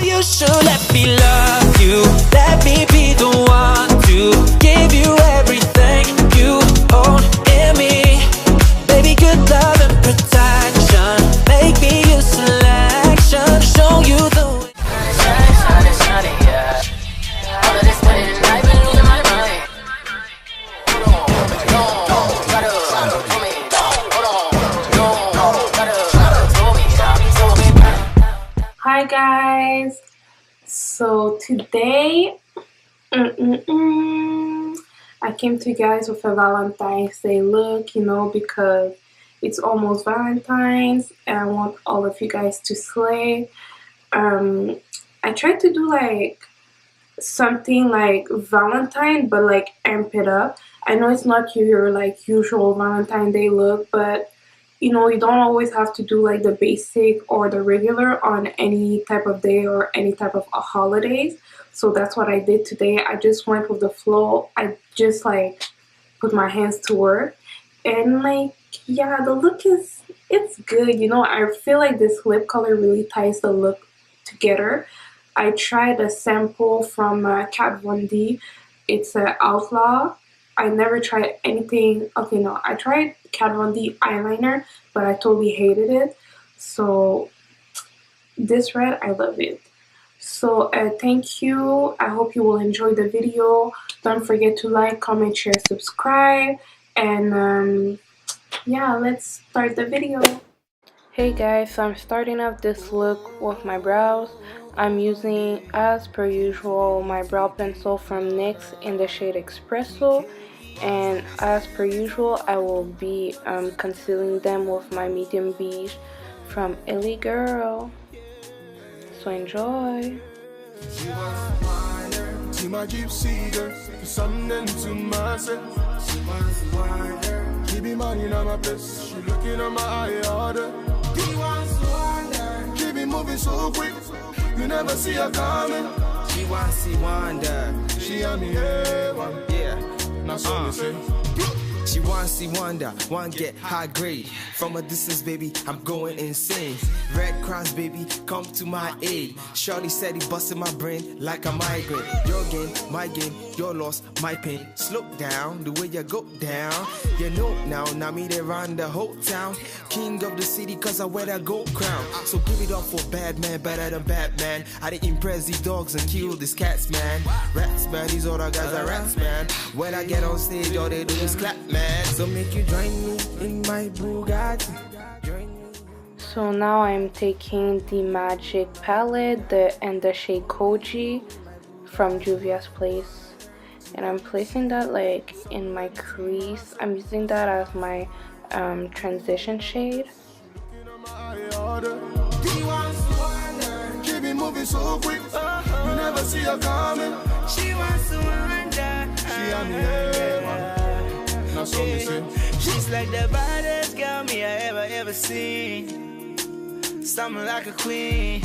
You should let me love you. Let me be the one to give you everything you own in me. Baby, good love and protection. Make me your selection. Show you the way. All of this money, I've been losing my mind. Hi guys, so today I came to you guys with a Valentine's Day look, you know, because it's almost Valentine's and I want all of you guys to slay. I tried to do like something like Valentine but like amp it up. I know it's not your like usual Valentine's Day look, but you know, you don't always have to do like the basic or the regular on any type of day or any type of holidays. So that's what I did today. I just went with the flow. I just like put my hands to work, and like, yeah, the look is, it's good. You know, I feel like this lip color really ties the look together. I tried a sample from Kat Von D. It's an Outlaw. I never tried anything. Okay, no, I tried Kat Von D eyeliner, but I totally hated it. So this red, I love it. So thank you. I hope you will enjoy the video. Don't forget to like, comment, share, subscribe, and yeah, let's start the video. Hey guys, so I'm starting off this look with my brows. I'm using, as per usual, my brow pencil from NYX in the shade Espresso, and as per usual I will be concealing them with my medium beige from Illy Girl. So enjoy. Moving so quick, you never see her coming. She wants to wonder. She on me heaven. Yeah, now so me say. She wants to wonder, one get high grade. From a distance, baby, I'm going insane. Red Cross, baby, come to my aid. Shorty said he busted my brain like a migraine. Your game, my game, your loss, my pain. Slow down, the way you go down. You know now me they run the whole town. King of the city, cause I wear that gold crown. So give it up for bad man, better than Batman. I didn't impress these dogs and kill these cats, man. Rats, man, these other guys are rats, man. When I get on stage, all they do is clap, man. So make you join me in my Bugatti. So now I'm taking the Magic palette and the shade Kogi from Juvia's place, and I'm placing that like in my crease. I'm using that as my transition shade. Moving so quick, you never see her coming. She wants to wonder. She on me heaven. Now so me say. She's like the baddest girl me I ever seen. Something like a queen.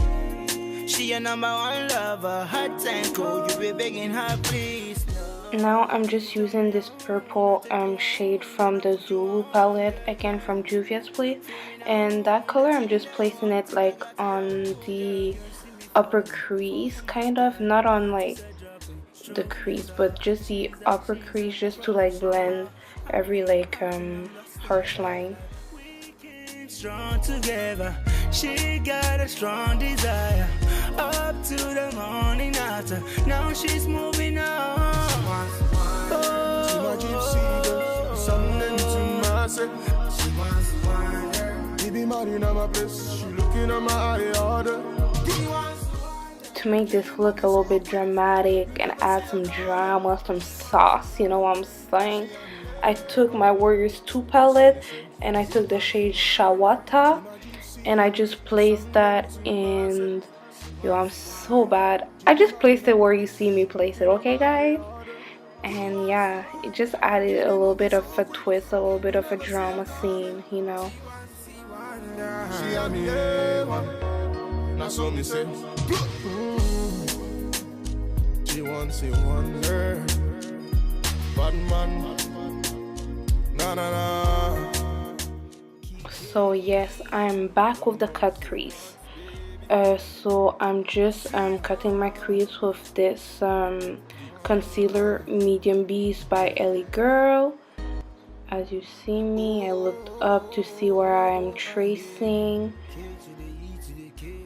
She your number one lover. Her time cold, you be begging her please. Now I'm just using this purple shade from the Zulu palette, again from Juvia's place, and that color I'm just placing it like on the upper crease, kind of, not on like the crease but just the upper crease, just to like blend every like harsh line. Strong together, she got a strong desire. Up to the morning after, now she's moving on. Something to myself. She wants to he be marrying on my place. She looking at my eye order. To make this look a little bit dramatic and add some drama, some sauce, you know what I'm saying, I took my Warriors 2 palette and I took the shade Shawata and I just placed that in, yo, I'm so bad, I just placed it where you see me place it, okay guys? And yeah, it just added a little bit of a twist, a little bit of a drama scene, you know. She had me that's what me say. She wants it wonder. Bad man. Na na na. So yes, I'm back with the cut crease. So I'm just cutting my crease with this concealer Medium Beast by Ellie Girl. As you see me, I looked up to see where I am tracing,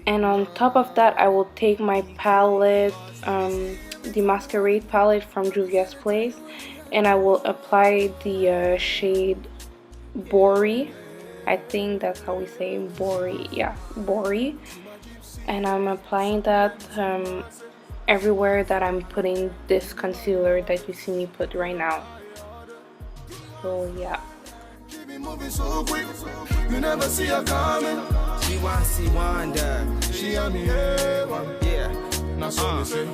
and on top of that I will take my palette, the Masquerade palette from Juvia's Place, and I will apply the shade Bori. I think that's how we say Bori. Yeah, Bori. And I'm applying that everywhere that I'm putting this concealer that you see me put right now. So yeah. You never see her coming. She want see wonder. She on me heaven. Yeah, now so me say.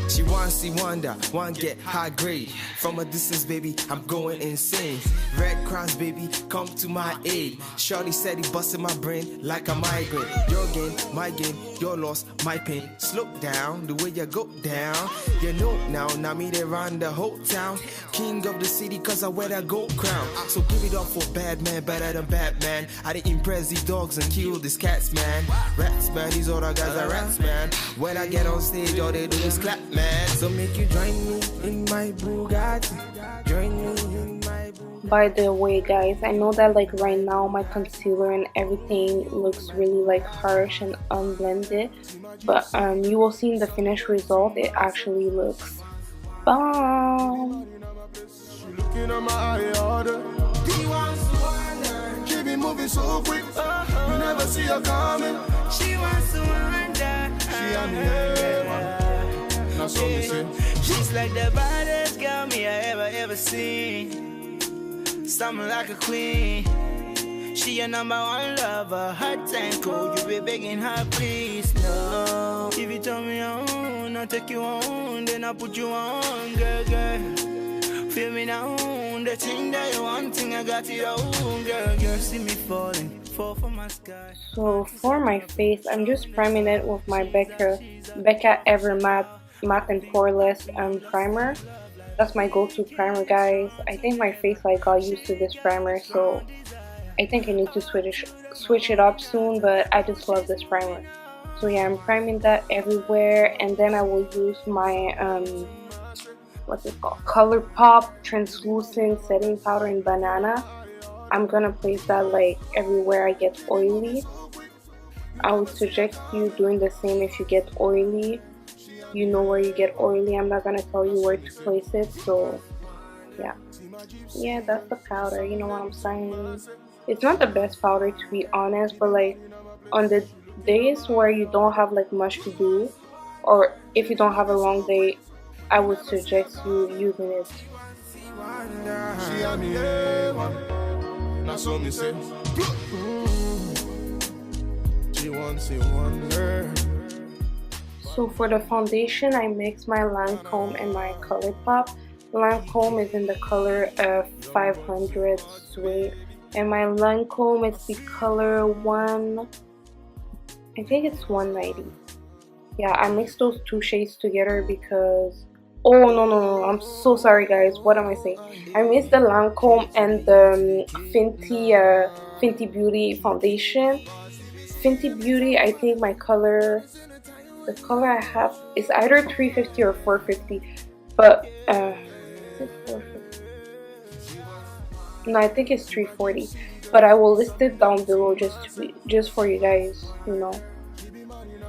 She want see wonder, want get high grade. From a distance, baby, I'm going insane. Red Cross, baby, come to my aid. Shorty said he busted my brain like a migraine. Your gain, my gain, your loss, my pain. Slow down, the way you go down. You know now me they run the whole town. King of the city, cause I wear that gold crown. So give it up for bad man, better than Batman. I didn't impress these dogs and kill these cats, man. Rats, man, these other guys are rats, man. When I get on stage, all they do is clap, man. So make you join me in my Bugatti. Join me in my Bugatti. By the way, guys, I know that like right now my concealer and everything looks really like harsh and unblended, but you will see in the finished result it actually looks bomb. Looking at my eye order. He wants to wonder. She be moving so quick. You never see her coming. She wants to wonder. She on the heaven. Now so me say. She's like the baddest girl me I ever seen. Something like a queen. She your number one lover. Hot and cold, you be begging her please. No, if you tell me on, I'll take you on, then I'll put you on, girl, girl. Feel me now, the thing that you want, I got it all, girl, girl. See me falling, fall for my sky. So for my face, I'm just priming it with my Becca Ever Matte and Poreless primer. That's my go-to primer, guys. I think my face like got used to this primer, so I think I need to switch it up soon, but I just love this primer. So yeah, I'm priming that everywhere, and then I will use my what's it called, ColourPop translucent setting powder in banana. I'm gonna place that like everywhere I get oily. I would suggest you doing the same if you get oily. You know where you get oily. I'm not gonna tell you where to place it. So yeah, that's the powder. You know what I'm saying? It's not the best powder, to be honest, but like on the days where you don't have like much to do, or if you don't have a long day, I would suggest you using it. So for the foundation, I mix my Lancome and my ColourPop. Lancome is in the color 500 Suede, and my Lancome is the color I think it's 190. Yeah, I mixed those two shades together because oh no, I'm so sorry guys, what am I saying? I mixed the Lancome and the Fenty Beauty foundation. Fenty Beauty, I think the color I have is either 350 or 450, but is it 450? No, I think it's 340, but I will list it down below just for you guys, you know,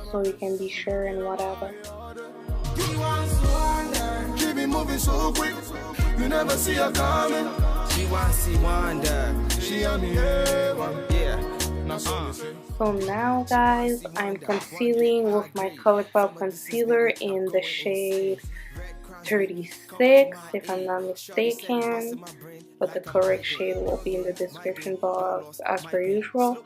so you can be sure and whatever. Moving so quick, you never see her coming. She wants see wonder. She on the heaven. Yeah. So now guys, I'm concealing with my ColourPop concealer in the shade 36, if I'm not mistaken, but the correct shade will be in the description box as per usual.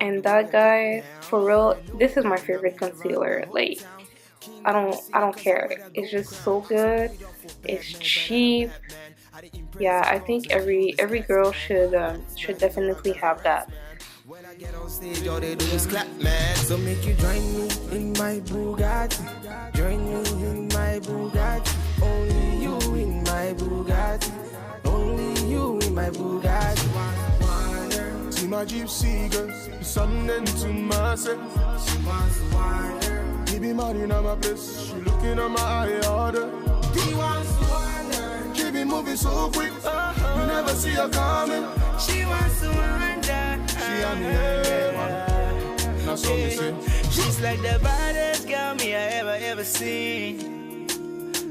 And that, guys, for real, this is my favorite concealer. Like, I don't care. It's just so good. It's cheap. Yeah, I think every girl should definitely have that. When I get on stage, all they do is clap, man. So make you join me in my Bugatti. Join me in my Bugatti. Only you in my Bugatti. Only you in my Bugatti. She See my gypsy girl, something to myself. She wants to wander. He be mad in my place. She looking at my eye order. He wants to wander. She be moving so quick. You never see her coming. She wants to wander. She and me, that's what me say. She's like the baddest girl me I ever seen.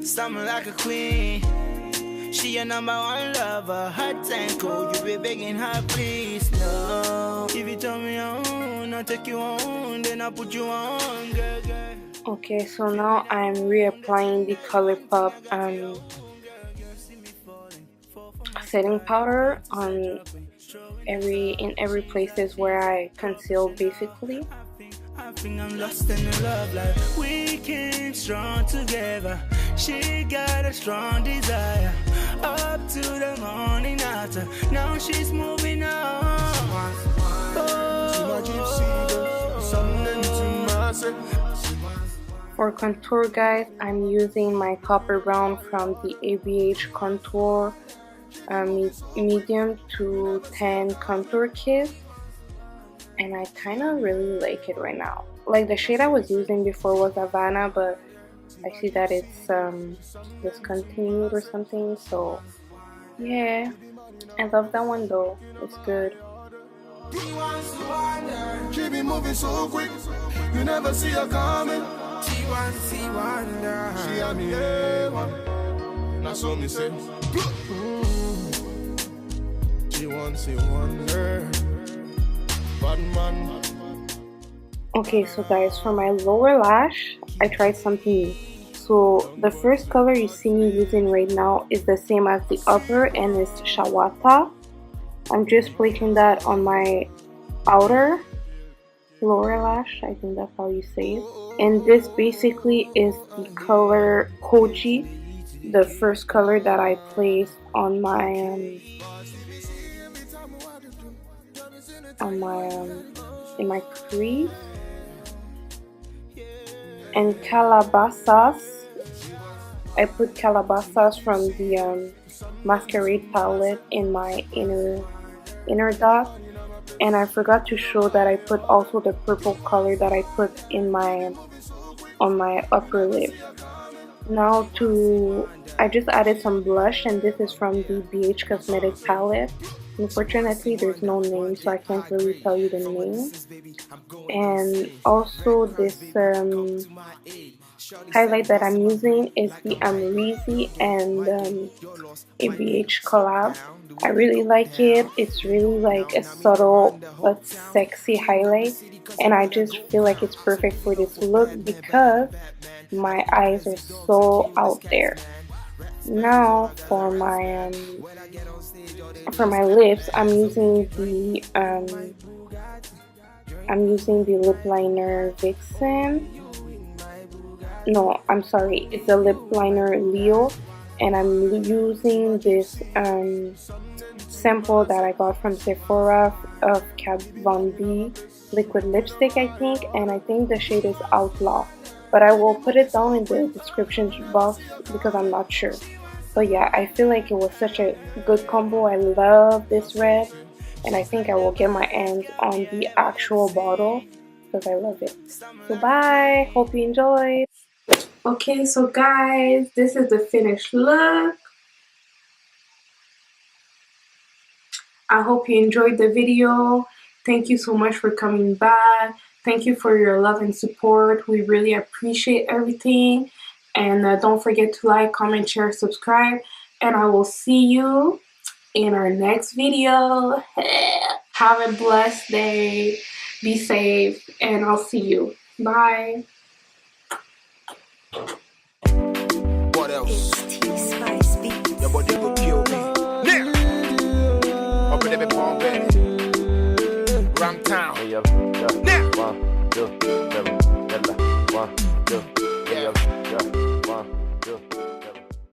Something like a queen. She your number one lover. Hot and cold, you be begging her please. No, if you tell me on, I'll take you on, then I'll put you on, girl. Okay, so now I'm reapplying the ColourPop setting powder on every places where I conceal basically. I think I'm lost in love, like we came strong together. She got a strong desire, up to the morning after. Now she's moving on. For contour, guys, I'm using my Copper Brown from the ABH Contour medium to 10 contour kit, and I kind of really like it right now. Like the shade I was using before was Havana, but I see that it's discontinued or something, so yeah, I love that one though. It's good. She be moving so quick, you never see her coming. She wants to wander. She and me, that's what me say. She wants to wander. Bad man. Okay, so guys, for my lower lash, I tried something new. So the first color you see me using right now is the same as the upper, and it's Shawata. I'm just placing that on my outer lower lash, I think that's how you say it. And this basically is the color Kogi, the first color that I placed on my in my crease. And Calabasas, I put Calabasas from the Masquerade palette in my inner dot. And I forgot to show that I put also the purple color that I put in on my upper lip. Now I just added some blush, and this is from the BH Cosmetic palette. Unfortunately, there's no name, so I can't really tell you the name. And also this highlight that I'm using is the Amrezy and ABH collab. I really like it. It's really like a subtle but sexy highlight, and I just feel like it's perfect for this look because my eyes are so out there. Now for my lips, I'm using the lip liner Vixen. No, I'm sorry, it's the lip liner Leo, and I'm using this sample that I got from Sephora of Kat Von D liquid lipstick, I think, and I think the shade is Outlaw, but I will put it down in the description box because I'm not sure. But yeah, I feel like it was such a good combo. I love this red, and I think I will get my hands on the actual bottle because I love it. So bye, hope you enjoyed. Okay, so guys, this is the finished look. I hope you enjoyed the video. Thank you so much for coming back. Thank you for your love and support. We really appreciate everything. And don't forget to like, comment, share, subscribe. And I will see you in our next video. Have a blessed day. Be safe. And I'll see you. Bye. What else? Your body will kill me. Up in every palm, baby. Ram town. Now. 1, 2, 3, 4, 1, 2, 3,